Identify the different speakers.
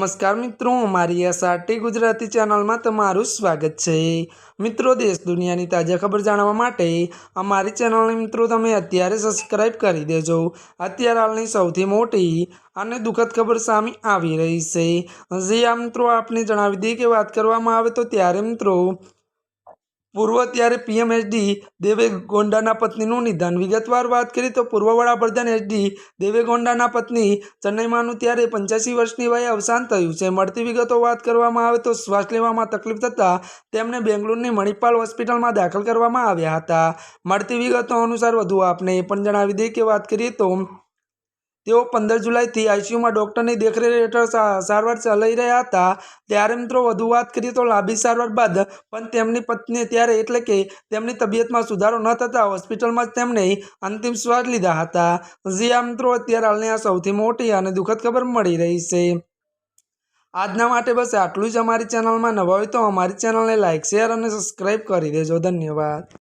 Speaker 1: नमस्कार मित्रों, हमारी एसआरटी गुजराती चैनल में तमारुं स्वागत है। मित्रों, देश दुनिया की ताजा खबर जाणवा माटे अमारी चैनल ने मित्रों तमे अत्यारे सब्सक्राइब करी देजो। अत्यारे हालनी सौथी मोटी अने दुखद खबर सामे आवी रही है। जी आ मित्रों, आपने जणावी दीए के बात करवामां आवे तो त्यारे मित्रों पूर्व त्यारे पीएम एचडी देवेगौंडाना पत्नीनुं निधन। विगतवार बात करीए तो पूर्व वडाप्रधान एचडी देवेगौंडाना पत्नी चेन्नईमांनुं त्यारे 85 वर्षनी वये अवसान थयुं छे। मळती विगतो बात करवामां आवे तो श्वास लेवामां तकलीफ थता तेमने बेंगलुरुनी मणिपाल होस्पिટલમાં दाखल करवामां આવ્યા હતા। मळती विगतो अनुसार વધુ आपने એ પણ જણાવી દઈએ કે વાત કરીએ તો તેઓ 15 जुलाई आईसीयूમાં डॉक्टरनी देखरेख हेठळ सारवार लई रह्या हता। त्यारे मित्रों વધુ વાત કરીએ तो लांबी सारवार बाद पण તેમની પત્નીએ ત્યારે એટલે કે તેમની તબિયતમાં સુધારો ન થતા હોસ્પિટલમાં જ તેમણે અંતિમ શ્વાસ લીધા હતા। जी आ मित्रों, અત્યારે હાલની આ સૌથી મોટી અને દુઃખદ ખબર મળી રહી છે। આજના માટે બસ આટલું જ। અમારી ચેનલમાં નવા હોય તો અમારી ચેનલને લાઇક, શેર અને સબસ્ક્રાઇબ કરી દેજો। ધન્યવાદ।